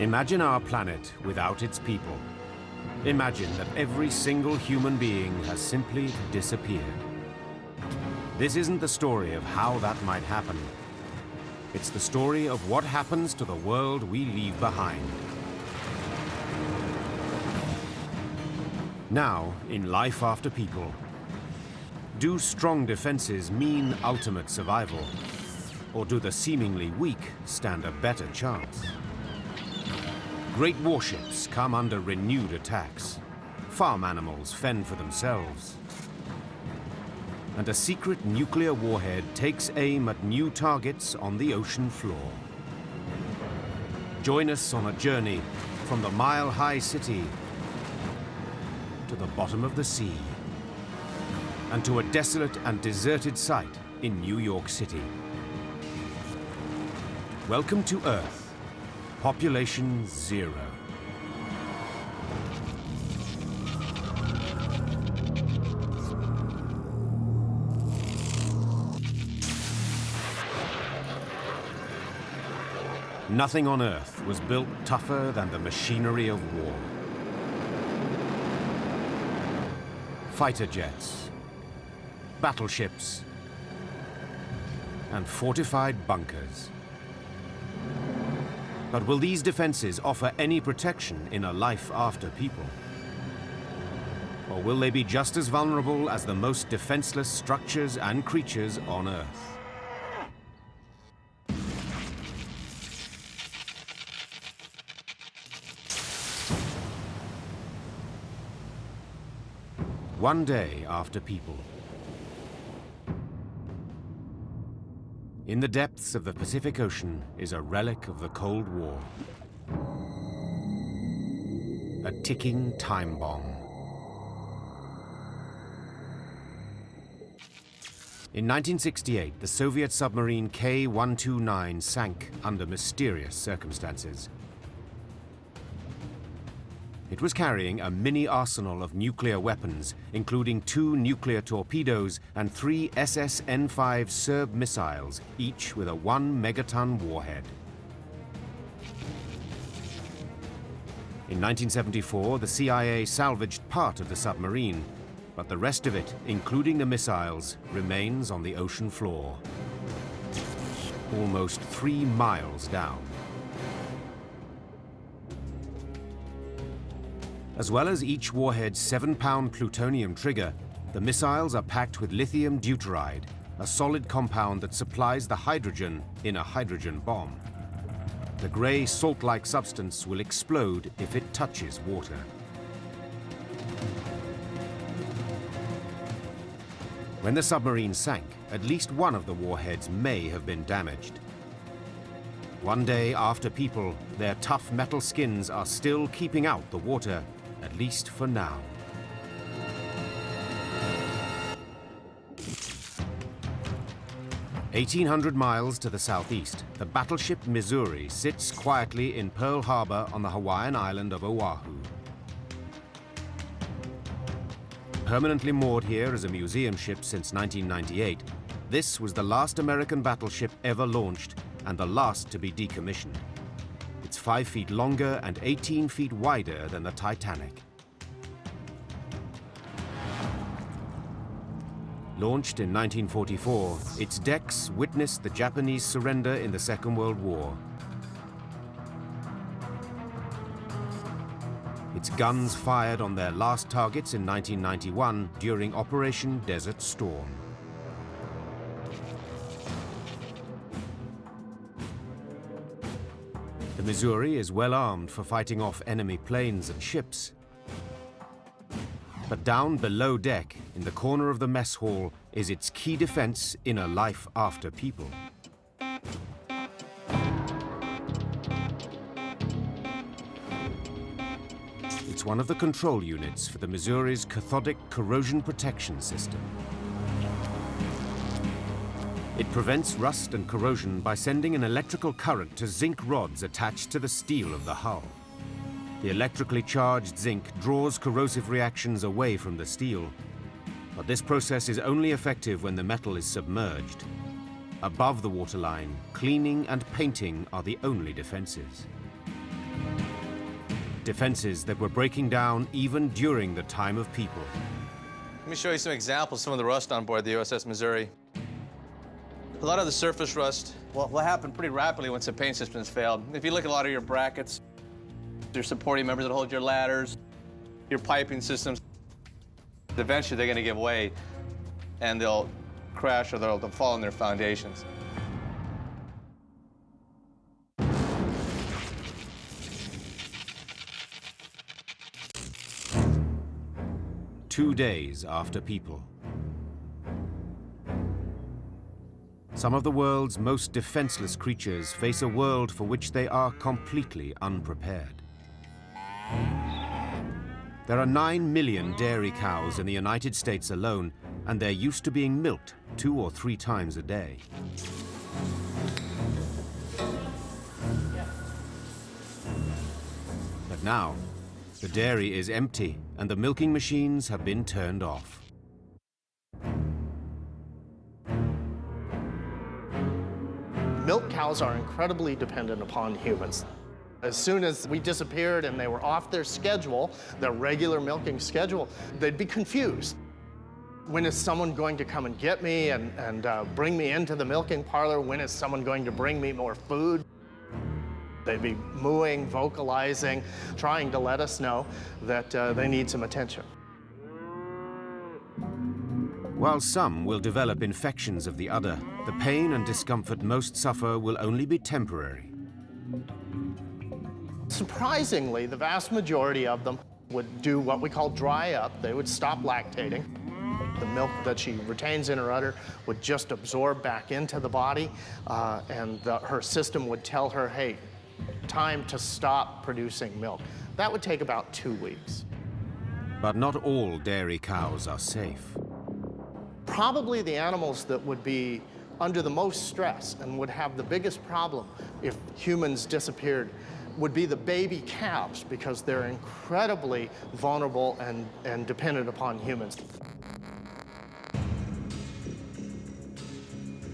Imagine our planet without its people. Imagine that every single human being has simply disappeared. This isn't the story of how that might happen. It's the story of what happens to the world we leave behind. Now, in Life After People, do strong defenses mean ultimate survival? Or do the seemingly weak stand a better chance? Great warships come under renewed attacks. Farm animals fend for themselves. And a secret nuclear warhead takes aim at new targets on the ocean floor. Join us on a journey from the mile-high city to the bottom of the sea and to a desolate and deserted site in New York City. Welcome to Earth, Population Zero. Nothing on Earth was built tougher than the machinery of war. Fighter jets, battleships, and fortified bunkers. But will these defenses offer any protection in a life after people? Or will they be just as vulnerable as the most defenseless structures and creatures on Earth? One day after people. In the depths of the Pacific Ocean is a relic of the Cold War. A ticking time bomb. In 1968, the Soviet submarine K-129 sank under mysterious circumstances. It was carrying a mini arsenal of nuclear weapons, including 2 nuclear torpedoes and 3 SS-N5 Serb missiles, each with a 1-megaton warhead. In 1974, the CIA salvaged part of the submarine, but the rest of it, including the missiles, remains on the ocean floor, almost 3 miles down. As well as each warhead's 7-pound plutonium trigger, the missiles are packed with lithium deuteride, a solid compound that supplies the hydrogen in a hydrogen bomb. The gray salt-like substance will explode if it touches water. When the submarine sank, at least one of the warheads may have been damaged. One day after people, their tough metal skins are still keeping out the water, at least for now. "1,800 miles to the southeast, the battleship Missouri sits quietly in Pearl Harbor on the Hawaiian island of Oahu. Permanently moored here as a museum ship since 1998, this was the last American battleship ever launched and the last to be decommissioned. It's 5 feet longer and 18 feet wider than the Titanic. Launched in 1944, its decks witnessed the Japanese surrender in the Second World War. Its guns fired on their last targets in 1991 during Operation Desert Storm. The Missouri is well armed for fighting off enemy planes and ships. But down below deck, in the corner of the mess hall, is its key defense in a life after people. It's one of the control units for the Missouri's cathodic corrosion protection system. It prevents rust and corrosion by sending an electrical current to zinc rods attached to the steel of the hull. The electrically charged zinc draws corrosive reactions away from the steel, but this process is only effective when the metal is submerged. Above the waterline, cleaning and painting are the only defenses. Defenses that were breaking down even during the time of people. Let me show you some examples of some of the rust on board the USS Missouri. A lot of the surface rust will happen pretty rapidly once the paint system has failed. If you look at a lot of your brackets, your supporting members that hold your ladders, your piping systems, eventually they're going to give way and they'll crash or they'll fall on their foundations. Two days after people. Some of the world's most defenseless creatures face a world for which they are completely unprepared. There are 9 million dairy cows in the United States alone, and they're used to being milked 2 or 3 times a day. But now, the dairy is empty and the milking machines have been turned off. Milk cows are incredibly dependent upon humans. As soon as we disappeared and they were off their schedule, their regular milking schedule, they'd be confused. When is someone going to come and get me and bring me into the milking parlor? When is someone going to bring me more food? They'd be mooing, vocalizing, trying to let us know that they need some attention. While some will develop infections of the udder, the pain and discomfort most suffer will only be temporary. Surprisingly, the vast majority of them would do what we call dry up. They would stop lactating. The milk that she retains in her udder would just absorb back into the body, and her system would tell her, hey, time to stop producing milk. That would take about 2 weeks. But not all dairy cows are safe. Probably the animals that would be under the most stress and would have the biggest problem if humans disappeared would be the baby calves, because they're incredibly vulnerable and dependent upon humans.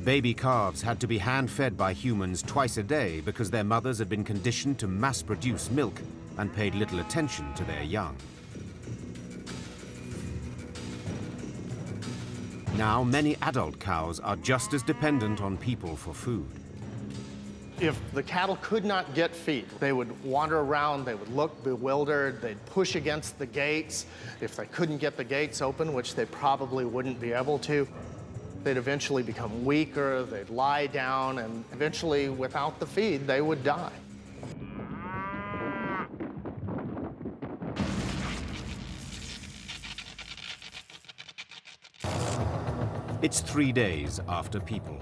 Baby calves had to be hand-fed by humans twice a day because their mothers had been conditioned to mass-produce milk and paid little attention to their young. Now, many adult cows are just as dependent on people for food. If the cattle could not get feed, they would wander around, they would look bewildered, they'd push against the gates. If they couldn't get the gates open, which they probably wouldn't be able to, they'd eventually become weaker, they'd lie down, and eventually, without the feed, they would die. It's 3 days after people.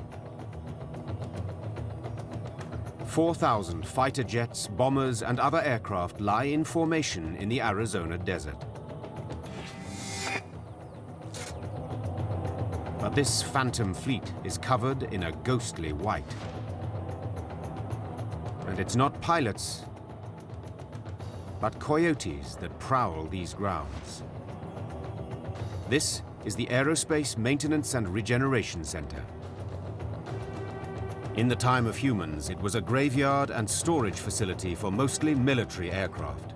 4,000 fighter jets, bombers, and other aircraft lie in formation in the Arizona desert. But this phantom fleet is covered in a ghostly white. And it's not pilots, but coyotes that prowl these grounds. This is the Aerospace Maintenance and Regeneration Center. In the time of humans, it was a graveyard and storage facility for mostly military aircraft.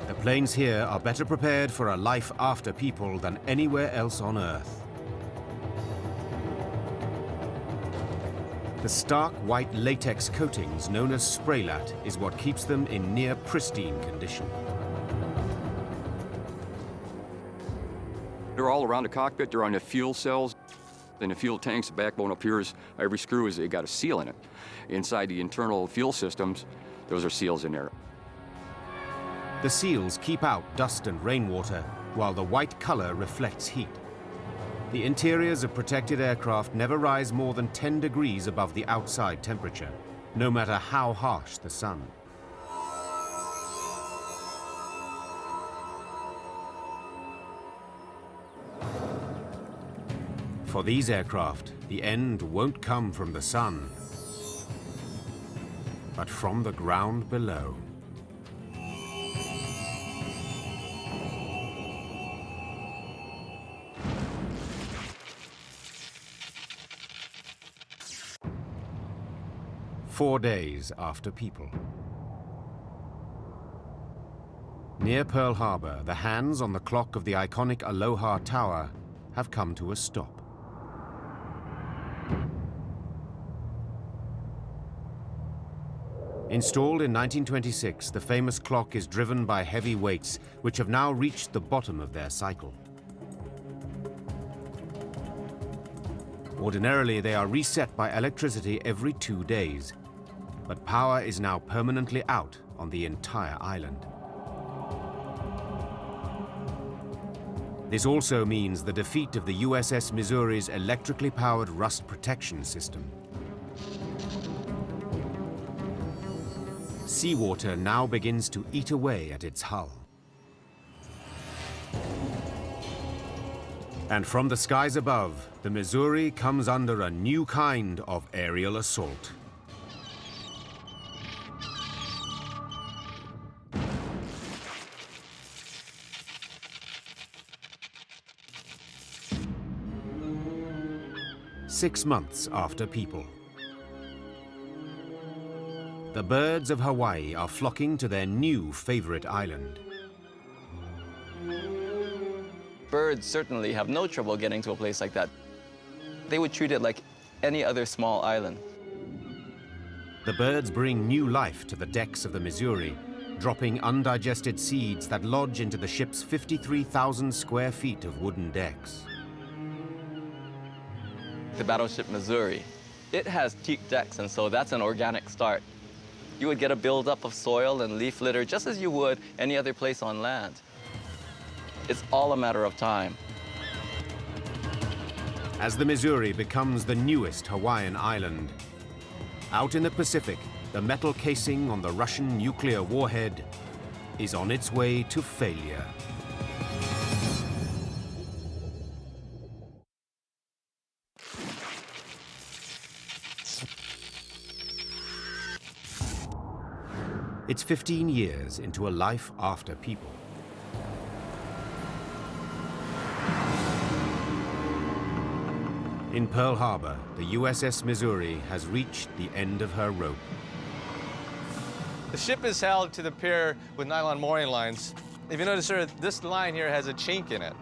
The planes here are better prepared for a life after people than anywhere else on Earth. The stark white latex coatings known as speculate is what keeps them in near pristine condition. They're all around the cockpit. They're on the fuel cells. In the fuel tanks, the backbone up here is every screw is got a seal in it. Inside the internal fuel systems, those are seals in there. The seals keep out dust and rainwater, while the white color reflects heat. The interiors of protected aircraft never rise more than 10 degrees above the outside temperature, no matter how harsh the sun. For these aircraft, the end won't come from the sun, but from the ground below. Four days after people. Near Pearl Harbor, the hands on the clock of the iconic Aloha Tower have come to a stop. Installed in 1926, the famous clock is driven by heavy weights, which have now reached the bottom of their cycle. Ordinarily, they are reset by electricity every 2 days, but power is now permanently out on the entire island. This also means the defeat of the USS Missouri's electrically powered rust protection system. Seawater now begins to eat away at its hull. And from the skies above, the Missouri comes under a new kind of aerial assault. Six months after people. The birds of Hawaii are flocking to their new favorite island. Birds certainly have no trouble getting to a place like that. They would treat it like any other small island. The birds bring new life to the decks of the Missouri, dropping undigested seeds that lodge into the ship's 53,000 square feet of wooden decks. The battleship Missouri, it has teak decks, and so that's an organic start. You would get a buildup of soil and leaf litter just as you would any other place on land. It's all a matter of time. As the Missouri becomes the newest Hawaiian island, out in the Pacific, the metal casing on the Russian nuclear warhead is on its way to failure. It's 15 years into a life after people. In Pearl Harbor, the USS Missouri has reached the end of her rope. The ship is held to the pier with nylon mooring lines. If you notice, sir, this line here has a chink in it.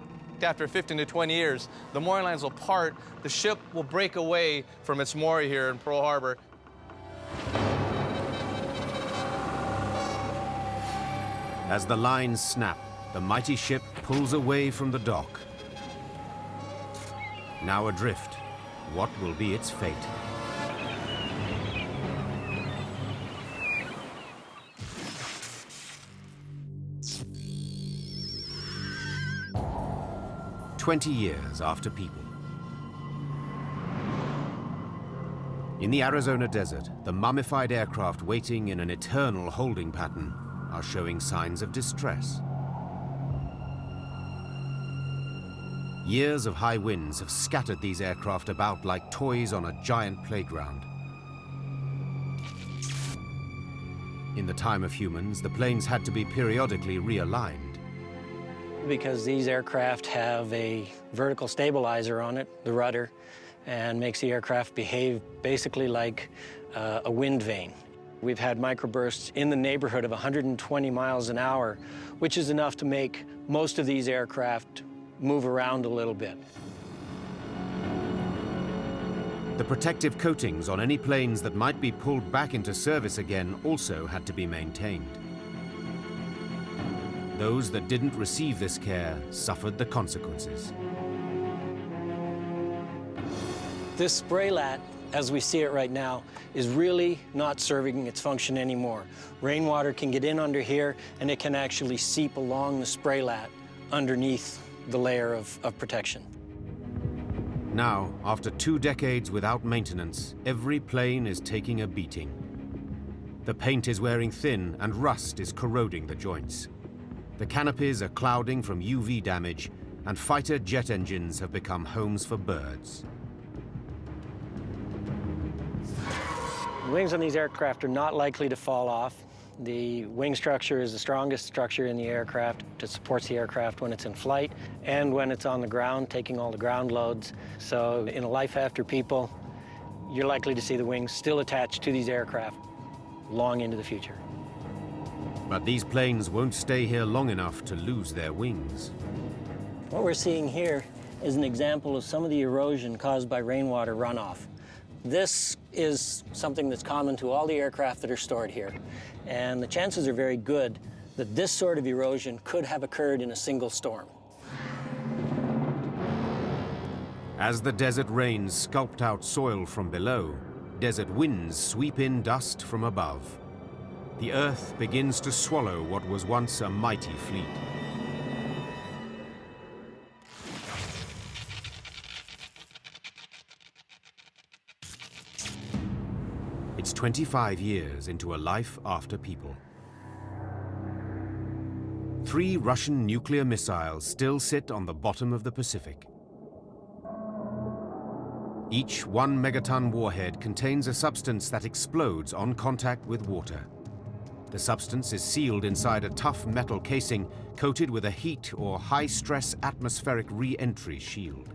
After 15 to 20 years, the mooring lines will part, the ship will break away from its mooring here in Pearl Harbor. As the lines snap, the mighty ship pulls away from the dock. Now adrift, what will be its fate? "20 years after people. In the Arizona desert, the mummified aircraft waiting in an eternal holding pattern are showing signs of distress. Years of high winds have scattered these aircraft about like toys on a giant playground. In the time of humans, the planes had to be periodically realigned. Because these aircraft have a vertical stabilizer on it, the rudder, and makes the aircraft behave basically like a wind vane. We've had microbursts in the neighborhood of 120 miles an hour, which is enough to make most of these aircraft move around a little bit. The protective coatings on any planes that might be pulled back into service again also had to be maintained. Those that didn't receive this care suffered the consequences. This spraylat, as we see it right now, is really not serving its function anymore. Rainwater can get in under here, and it can actually seep along the spraylat underneath the layer of protection. Now, after 2 decades without maintenance, every plane is taking a beating. The paint is wearing thin, and rust is corroding the joints. The canopies are clouding from UV damage, and fighter jet engines have become homes for birds. The wings on these aircraft are not likely to fall off. The wing structure is the strongest structure in the aircraft. It supports the aircraft when it's in flight and when it's on the ground, taking all the ground loads. So in a life after people, you're likely to see the wings still attached to these aircraft long into the future. But these planes won't stay here long enough to lose their wings. What we're seeing here is an example of some of the erosion caused by rainwater runoff. This is something that's common to all the aircraft that are stored here. And the chances are very good that this sort of erosion could have occurred in a single storm. As the desert rains sculpt out soil from below, desert winds sweep in dust from above. The earth begins to swallow what was once a mighty fleet. It's 25 years into a life after people. 3 Russian nuclear missiles still sit on the bottom of the Pacific. Each 1 megaton warhead contains a substance that explodes on contact with water. The substance is sealed inside a tough metal casing coated with a heat or high-stress atmospheric re-entry shield.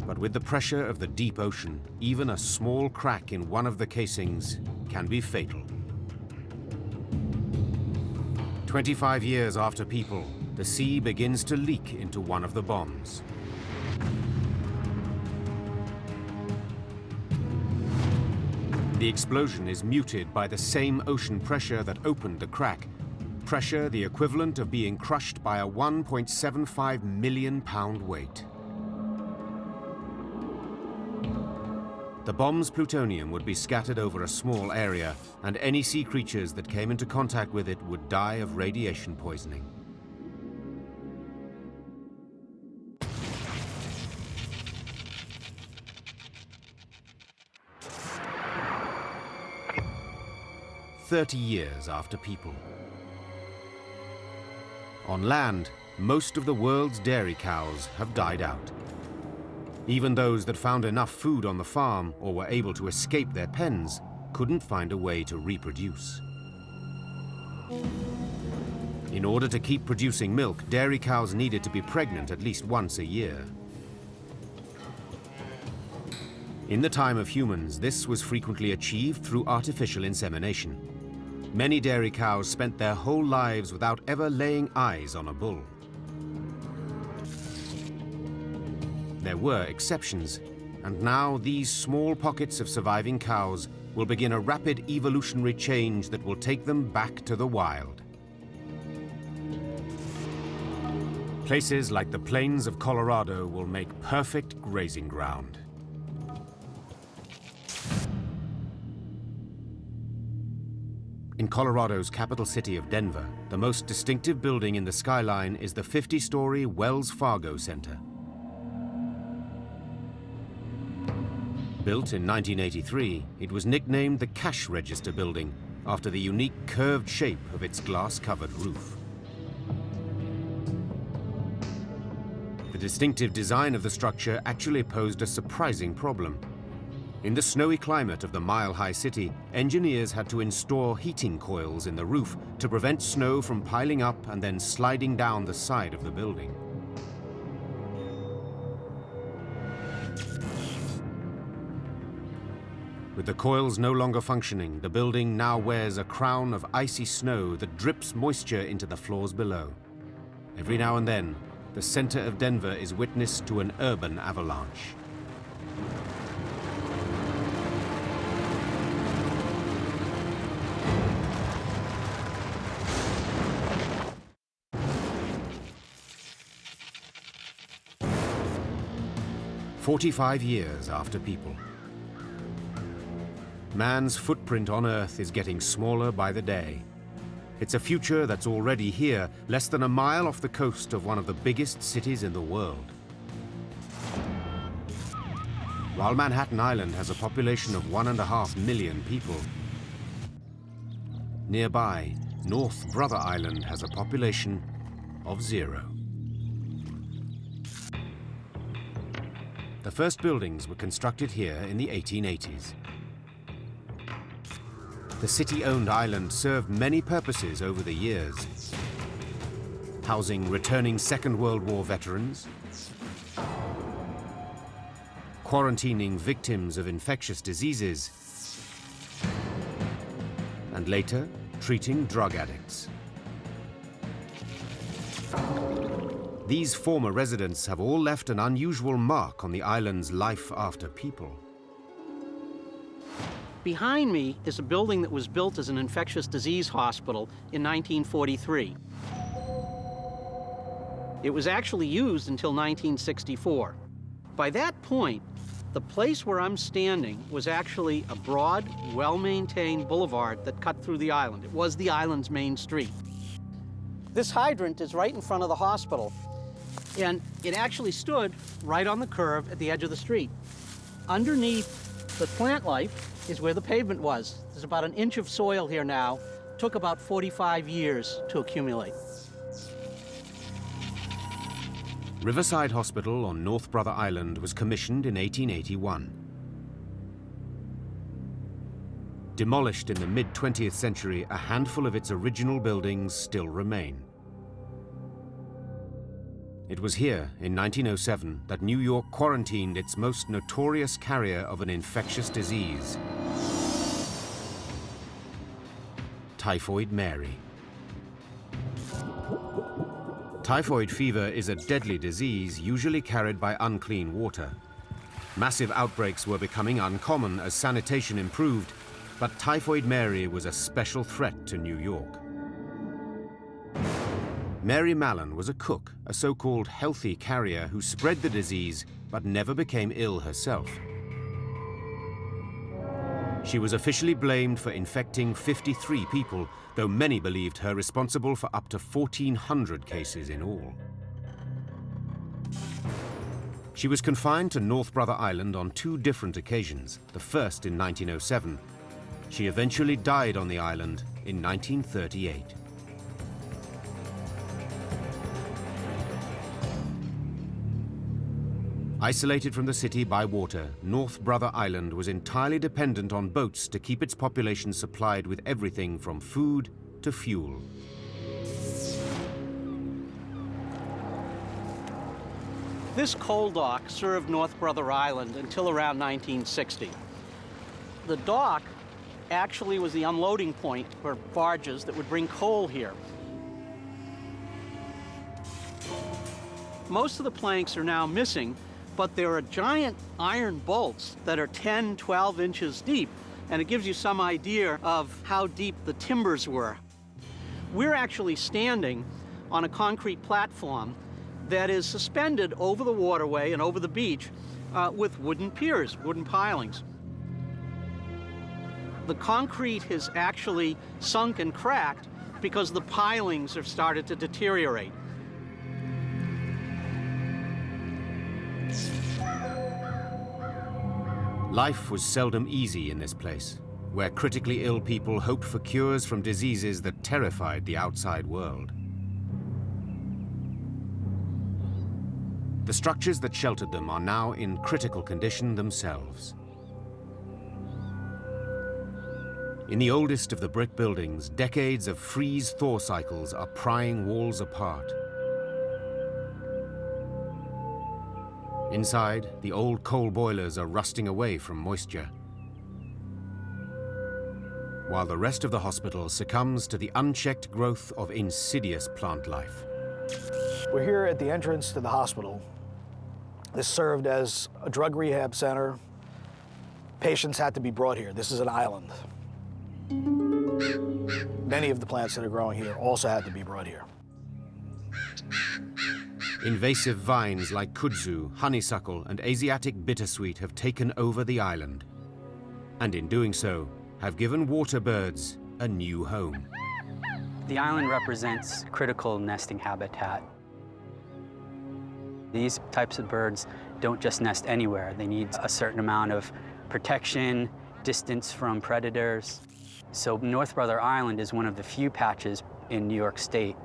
But with the pressure of the deep ocean, even a small crack in one of the casings can be fatal. 25 years after people, the sea begins to leak into one of the bombs. The explosion is muted by the same ocean pressure that opened the crack, pressure the equivalent of being crushed by a 1.75 million pound weight. The bomb's plutonium would be scattered over a small area, and any sea creatures that came into contact with it would die of radiation poisoning. "30 years after people. On land, most of the world's dairy cows have died out. Even those that found enough food on the farm or were able to escape their pens couldn't find a way to reproduce. In order to keep producing milk, dairy cows needed to be pregnant at least once a year. In the time of humans, this was frequently achieved through artificial insemination. Many dairy cows spent their whole lives without ever laying eyes on a bull. There were exceptions, and now these small pockets of surviving cows will begin a rapid evolutionary change that will take them back to the wild. Places like the plains of Colorado will make perfect grazing ground. In Colorado's capital city of Denver, the most distinctive building in the skyline is the 50-story Wells Fargo Center. Built in 1983, it was nicknamed the Cash Register Building after the unique curved shape of its glass-covered roof. The distinctive design of the structure actually posed a surprising problem. In the snowy climate of the mile-high city, engineers had to install heating coils in the roof to prevent snow from piling up and then sliding down the side of the building. With the coils no longer functioning, the building now wears a crown of icy snow that drips moisture into the floors below. Every now and then, the center of Denver is witness to an urban avalanche. "45 years after people. Man's footprint on Earth is getting smaller by the day. It's a future that's already here, less than a mile off the coast of one of the biggest cities in the world. While Manhattan Island has a population of 1.5 million people, nearby, North Brother Island has a population of 0. The first buildings were constructed here in the 1880s. The city-owned island served many purposes over the years, housing returning Second World War veterans, quarantining victims of infectious diseases, and later treating drug addicts. These former residents have all left an unusual mark on the island's life after people. Behind me is a building that was built as an infectious disease hospital in 1943. It was actually used until 1964. By that point, the place where I'm standing was actually a broad, well-maintained boulevard that cut through the island. It was the island's main street. This hydrant is right in front of the hospital, and it actually stood right on the curve at the edge of the street. Underneath the plant life is where the pavement was. There's about an inch of soil here now. Took about 45 years to accumulate. Riverside Hospital on North Brother Island was commissioned in 1881. Demolished in the mid-20th century, a handful of its original buildings still remain. It was here, in 1907, that New York quarantined its most notorious carrier of an infectious disease, Typhoid Mary. Typhoid fever is a deadly disease usually carried by unclean water. Massive outbreaks were becoming uncommon as sanitation improved, but Typhoid Mary was a special threat to New York. Mary Mallon was a cook, a so-called healthy carrier who spread the disease but never became ill herself. She was officially blamed for infecting 53 people, though many believed her responsible for up to 1,400 cases in all. She was confined to North Brother Island on 2 different occasions, the first in 1907. She eventually died on the island in 1938. Isolated from the city by water, North Brother Island was entirely dependent on boats to keep its population supplied with everything from food to fuel. This coal dock served North Brother Island until around 1960. The dock actually was the unloading point for barges that would bring coal here. Most of the planks are now missing, but there are giant iron bolts that are 10, 12 inches deep, and it gives you some idea of how deep the timbers were. We're actually standing on a concrete platform that is suspended over the waterway and over the beach with wooden piers, wooden pilings. The concrete has actually sunk and cracked because the pilings have started to deteriorate. Life was seldom easy in this place, where critically ill people hoped for cures from diseases that terrified the outside world. The structures that sheltered them are now in critical condition themselves. In the oldest of the brick buildings, decades of freeze-thaw cycles are prying walls apart. Inside, the old coal boilers are rusting away from moisture, while the rest of the hospital succumbs to the unchecked growth of insidious plant life. We're here at the entrance to the hospital. This served as a drug rehab center. Patients had to be brought here. This is an island. Many of the plants that are growing here also had to be brought here. Invasive vines like kudzu, honeysuckle, and Asiatic bittersweet have taken over the island, and in doing so, have given water birds a new home. The island represents critical nesting habitat. These types of birds don't just nest anywhere. They need a certain amount of protection, distance from predators. So North Brother Island is one of the few patches in New York State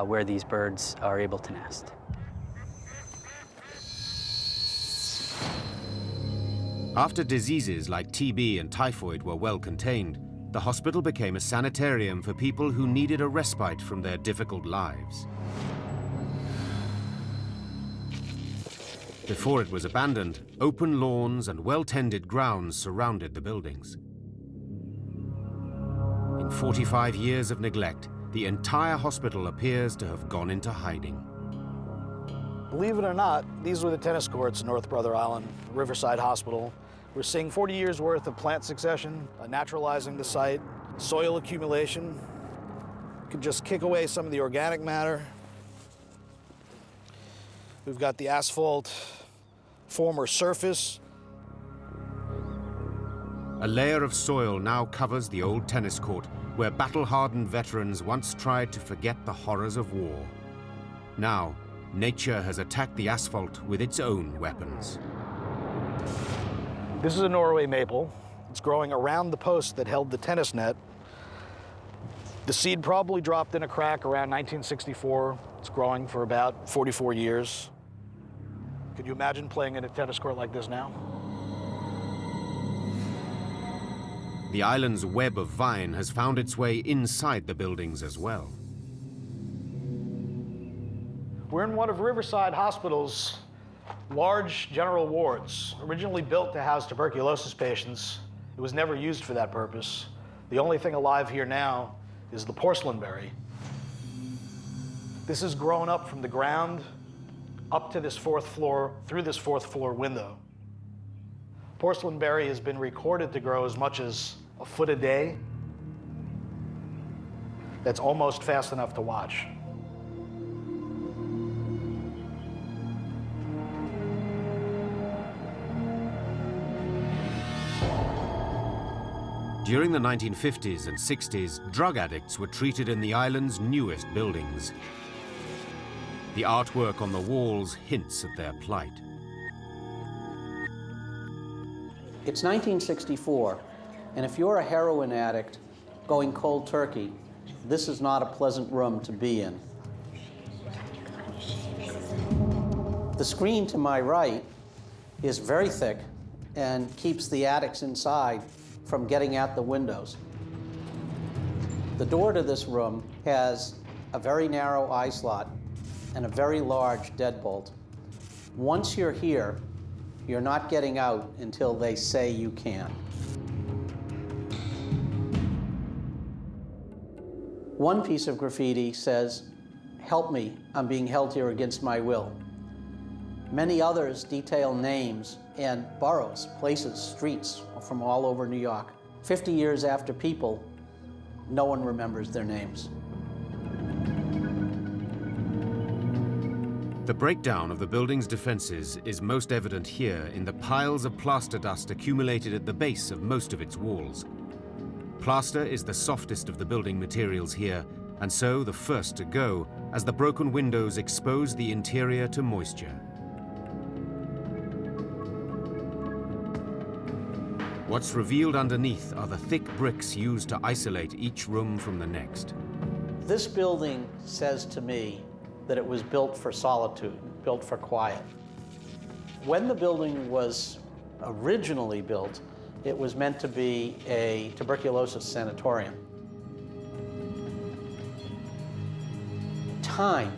where these birds are able to nest. After diseases like TB and typhoid were well contained, the hospital became a sanitarium for people who needed a respite from their difficult lives. Before it was abandoned, open lawns and well-tended grounds surrounded the buildings. In In 45 years of neglect, the entire hospital appears to have gone into hiding. Believe it or not, these were the tennis courts in North Brother Island, Riverside Hospital. We're seeing 40 years worth of plant succession, naturalizing the site, soil accumulation. You could just kick away some of the organic matter. We've got the asphalt former surface. A layer of soil now covers the old tennis court, where battle-hardened veterans once tried to forget the horrors of war. Now, nature has attacked the asphalt with its own weapons. This is a Norway maple. It's growing around the post that held the tennis net. The seed probably dropped in a crack around 1964. It's growing for about 44 years. Could you imagine playing in a tennis court like this now? The island's web of vine has found its way inside the buildings as well. We're in one of Riverside Hospital's large general wards, originally built to house tuberculosis patients. It was never used for that purpose. The only thing alive here now is the porcelain berry. This has grown up from the ground up to this fourth floor, through this fourth floor window. Porcelain berry has been recorded to grow as much as a foot a day. That's almost fast enough to watch. During the 1950s and 60s, drug addicts were treated in the island's newest buildings. The artwork on the walls hints at their plight. It's 1964, and if you're a heroin addict going cold turkey, this is not a pleasant room to be in. The screen to my right is very thick and keeps the addicts inside from getting at the windows. The door to this room has a very narrow eye slot and a very large deadbolt. Once you're here, you're not getting out until they say you can. One piece of graffiti says, "Help me, I'm being held here against my will." Many others detail names and boroughs, places, streets from all over New York. 50 years after People, no one remembers their names. The breakdown of the building's defenses is most evident here in the piles of plaster dust accumulated at the base of most of its walls. Plaster is the softest of the building materials here, and so the first to go, as the broken windows expose the interior to moisture. What's revealed underneath are the thick bricks used to isolate each room from the next. This building says to me that it was built for solitude, built for quiet. When the building was originally built, it was meant to be a tuberculosis sanatorium. Time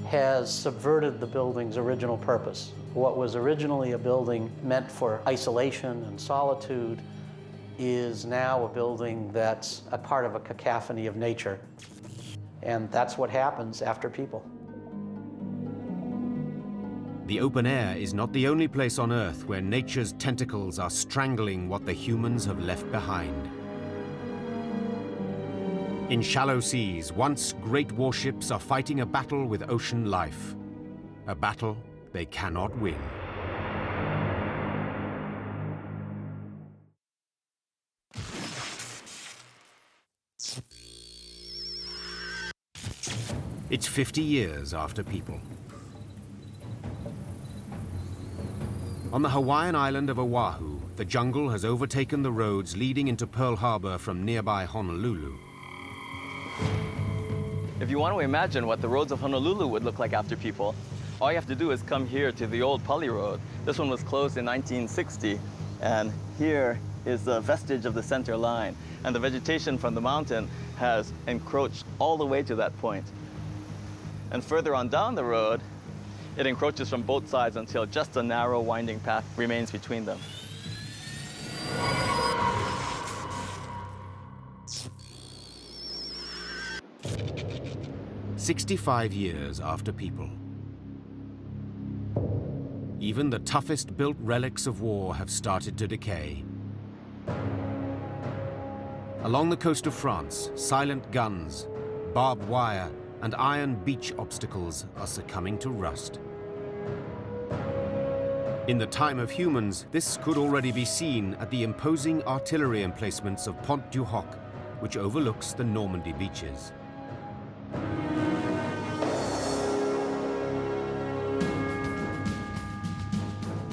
has subverted the building's original purpose. What was originally a building meant for isolation and solitude is now a building that's a part of a cacophony of nature. And that's what happens after People. The open air is not the only place on Earth where nature's tentacles are strangling what the humans have left behind. In shallow seas, once great warships are fighting a battle with ocean life. A battle they cannot win. It's 50 years after People. On the Hawaiian island of Oahu, the jungle has overtaken the roads leading into Pearl Harbor from nearby Honolulu. If you want to imagine what the roads of Honolulu would look like after People, all you have to do is come here to the old Pali Road. This one was closed in 1960, and here is the vestige of the center line. And the vegetation from the mountain has encroached all the way to that point. And further on down the road, it encroaches from both sides until just a narrow winding path remains between them. 65 years after people. Even the toughest built relics of war have started to decay. Along the coast of France, silent guns, barbed wire, and iron beach obstacles are succumbing to rust. In the time of humans, this could already be seen at the imposing artillery emplacements of Pont du Hoc, which overlooks the Normandy beaches.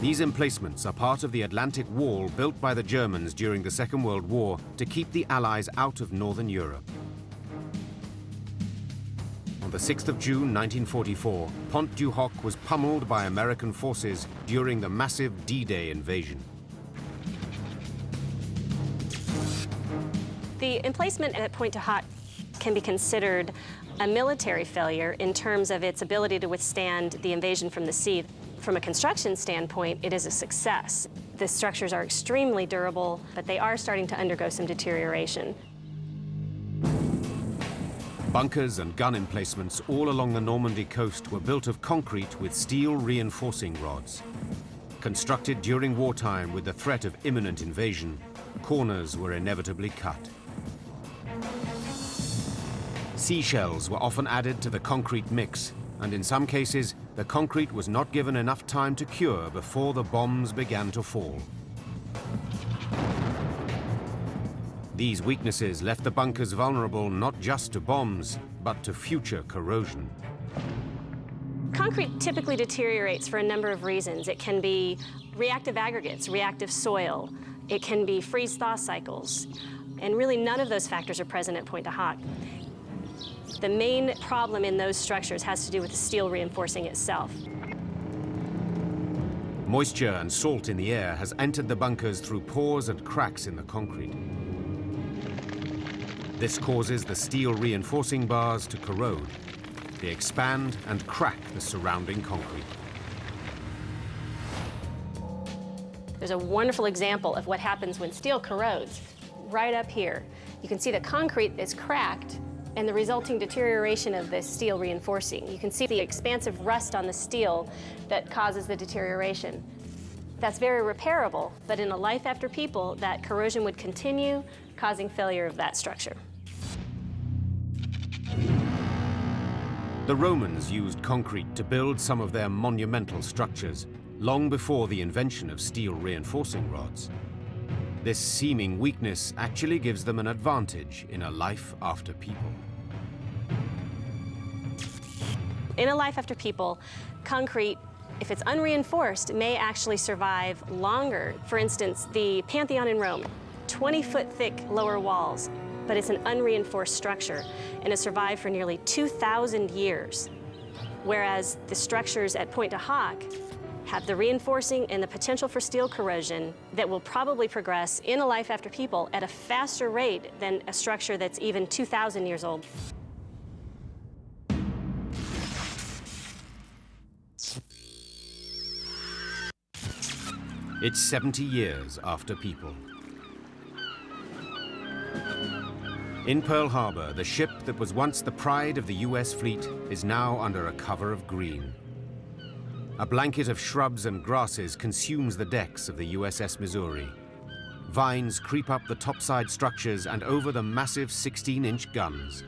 These emplacements are part of the Atlantic Wall built by the Germans during the Second World War to keep the Allies out of Northern Europe. On the 6th of June 1944, Pont du Hoc was pummeled by American forces during the massive D-Day invasion. The emplacement at Pont du Hoc can be considered a military failure in terms of its ability to withstand the invasion from the sea. From a construction standpoint, it is a success. The structures are extremely durable, but they are starting to undergo some deterioration. Bunkers and gun emplacements all along the Normandy coast were built of concrete with steel reinforcing rods. Constructed during wartime with the threat of imminent invasion, corners were inevitably cut. Seashells were often added to the concrete mix, and in some cases, the concrete was not given enough time to cure before the bombs began to fall. These weaknesses left the bunkers vulnerable not just to bombs, but to future corrosion. Concrete typically deteriorates for a number of reasons. It can be reactive aggregates, reactive soil. It can be freeze-thaw cycles. And really none of those factors are present at Pont du Hoc. The main problem in those structures has to do with the steel reinforcing itself. Moisture and salt in the air has entered the bunkers through pores and cracks in the concrete. This causes the steel reinforcing bars to corrode. They expand and crack the surrounding concrete. There's a wonderful example of what happens when steel corrodes. Right up here, you can see the concrete is cracked and the resulting deterioration of the steel reinforcing. You can see the expansive rust on the steel that causes the deterioration. That's very repairable, but in a life after people, that corrosion would continue, causing failure of that structure. The Romans used concrete to build some of their monumental structures, long before the invention of steel reinforcing rods. This seeming weakness actually gives them an advantage in a life after people. In a life after people, concrete, if it's unreinforced, may actually survive longer. For instance, the Pantheon in Rome, 20-foot thick lower walls, but it's an unreinforced structure and has survived for nearly 2,000 years. Whereas the structures at Pont du Hoc have the reinforcing and the potential for steel corrosion that will probably progress in a life after people at a faster rate than a structure that's even 2,000 years old. It's 70 years after people. In Pearl Harbor, the ship that was once the pride of the US fleet is now under a cover of green. A blanket of shrubs and grasses consumes the decks of the USS Missouri. Vines creep up the topside structures and over the massive 16-inch guns.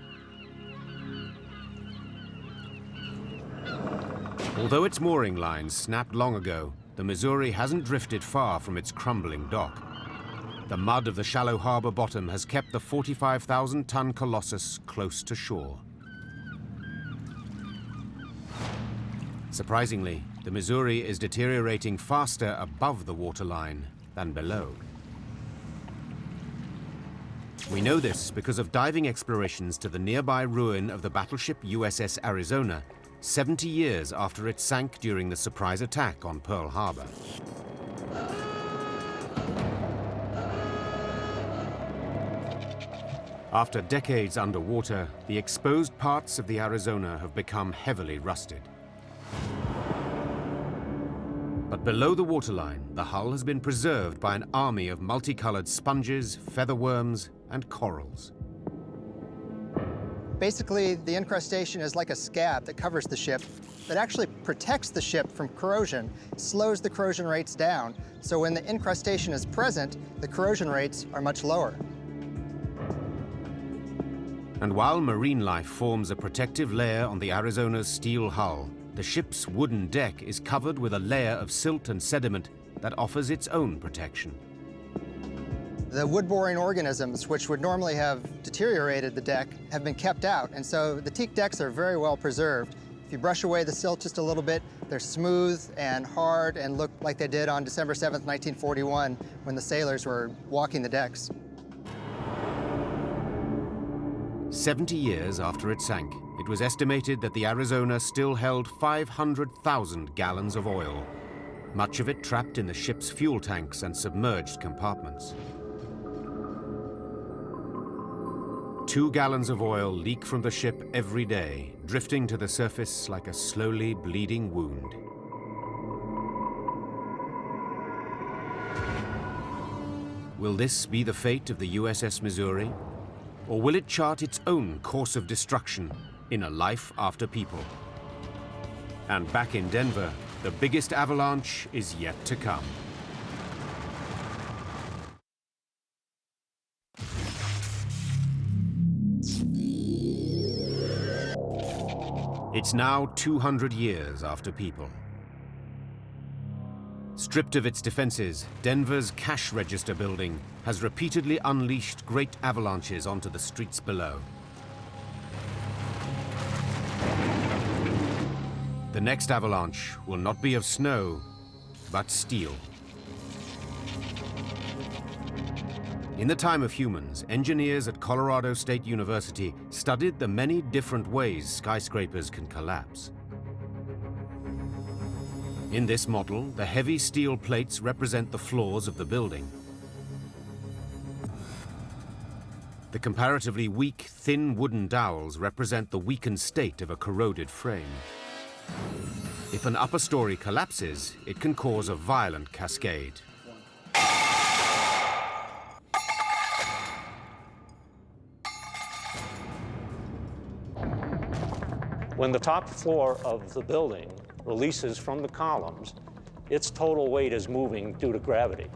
Although its mooring lines snapped long ago, the Missouri hasn't drifted far from its crumbling dock. The mud of the shallow harbor bottom has kept the 45,000-ton Colossus close to shore. Surprisingly, the Missouri is deteriorating faster above the waterline than below. We know this because of diving explorations to the nearby ruin of the battleship USS Arizona, 70 years after it sank during the surprise attack on Pearl Harbor. After decades underwater, the exposed parts of the Arizona have become heavily rusted. But below the waterline, the hull has been preserved by an army of multicolored sponges, featherworms, and corals. Basically, the incrustation is like a scab that covers the ship that actually protects the ship from corrosion, slows the corrosion rates down. So when the incrustation is present, the corrosion rates are much lower. And while marine life forms a protective layer on the Arizona's steel hull, the ship's wooden deck is covered with a layer of silt and sediment that offers its own protection. The wood-boring organisms, which would normally have deteriorated the deck, have been kept out, and so the teak decks are very well preserved. If you brush away the silt just a little bit, they're smooth and hard and look like they did on December 7th, 1941, when the sailors were walking the decks. 70 years after it sank, it was estimated that the Arizona still held 500,000 gallons of oil, much of it trapped in the ship's fuel tanks and submerged compartments. 2 gallons of oil leak from the ship every day, drifting to the surface like a slowly bleeding wound. Will this be the fate of the USS Missouri? Or will it chart its own course of destruction in a life after people? And back in Denver, the biggest avalanche is yet to come. It's now 200 years after people. Stripped of its defenses, Denver's cash register building has repeatedly unleashed great avalanches onto the streets below. The next avalanche will not be of snow, but steel. In the time of humans, engineers at Colorado State University studied the many different ways skyscrapers can collapse. In this model, the heavy steel plates represent the floors of the building. The comparatively weak, thin wooden dowels represent the weakened state of a corroded frame. If an upper story collapses, it can cause a violent cascade. When the top floor of the building releases from the columns, its total weight is moving due to gravity.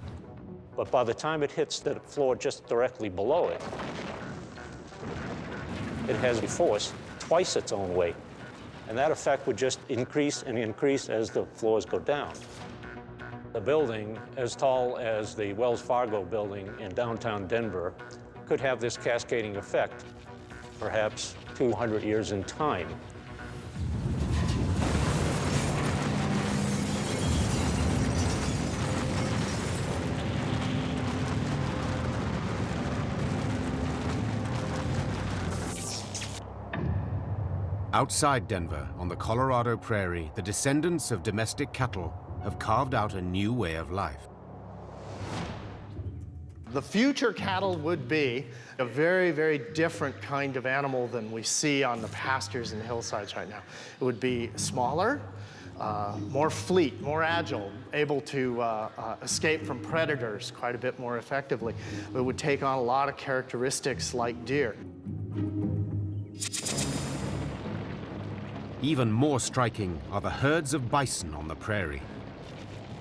But by the time it hits the floor just directly below it, it has a force twice its own weight. And that effect would just increase and increase as the floors go down. A building as tall as the Wells Fargo building in downtown Denver could have this cascading effect, perhaps 200 years in time. Outside Denver, on the Colorado prairie, the descendants of domestic cattle have carved out a new way of life. The future cattle would be a very, very different kind of animal than we see on the pastures and hillsides right now. It would be smaller, more fleet, more agile, able to escape from predators quite a bit more effectively. It would take on a lot of characteristics like deer. Even more striking are the herds of bison on the prairie.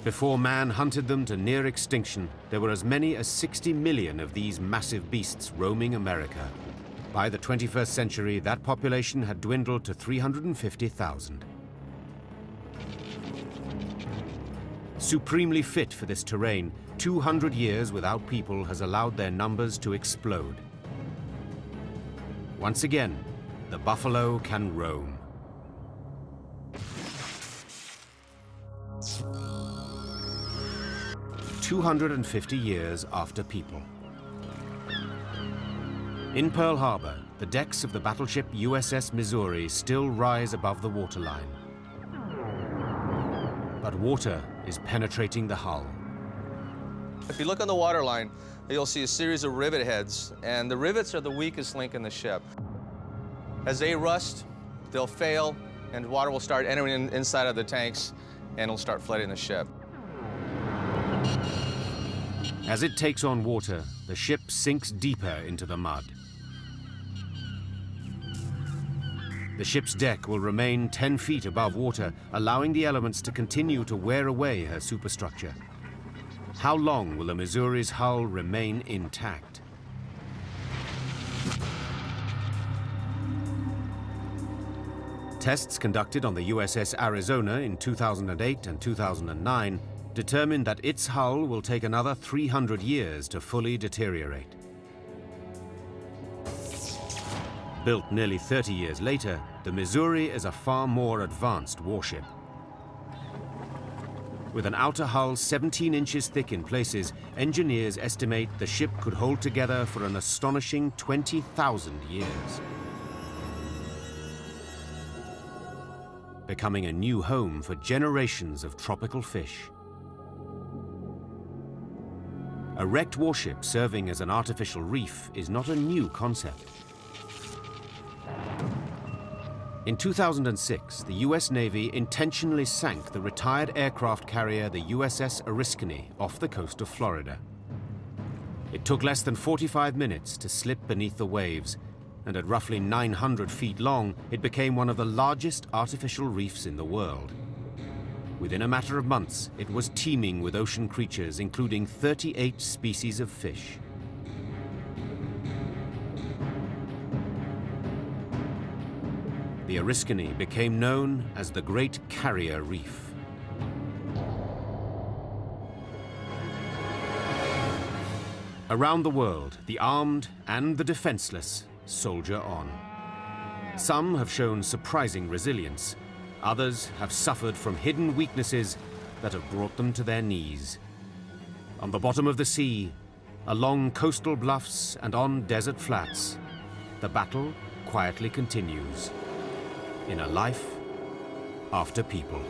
Before man hunted them to near extinction, there were as many as 60 million of these massive beasts roaming America. By the 21st century, that population had dwindled to 350,000. Supremely fit for this terrain, 200 years without people has allowed their numbers to explode. Once again, the buffalo can roam. "250 years after people." In Pearl Harbor, the decks of the battleship USS Missouri still rise above the waterline. But water is penetrating the hull. If you look on the waterline, you'll see a series of rivet heads, and the rivets are the weakest link in the ship. As they rust, they'll fail, and water will start entering inside of the tanks, and it'll start flooding the ship. As it takes on water, the ship sinks deeper into the mud. The ship's deck will remain 10 feet above water, allowing the elements to continue to wear away her superstructure. How long will the Missouri's hull remain intact? Tests conducted on the USS Arizona in 2008 and 2009 determined that its hull will take another 300 years to fully deteriorate. Built nearly 30 years later, the Missouri is a far more advanced warship. With an outer hull 17 inches thick in places, engineers estimate the ship could hold together for an astonishing 20,000 years. Becoming a new home for generations of tropical fish. A wrecked warship serving as an artificial reef is not a new concept. In 2006, the US Navy intentionally sank the retired aircraft carrier the USS Missouri off the coast of Florida. It took less than 45 minutes to slip beneath the waves, and at roughly 900 feet long, it became one of the largest artificial reefs in the world. Within a matter of months, it was teeming with ocean creatures, including 38 species of fish. The Missouri became known as the Great Carrier Reef. Around the world, the armed and the defenseless soldier on. Some have shown surprising resilience. Others have suffered from hidden weaknesses that have brought them to their knees. On the bottom of the sea, along coastal bluffs and on desert flats, the battle quietly continues in a life after people.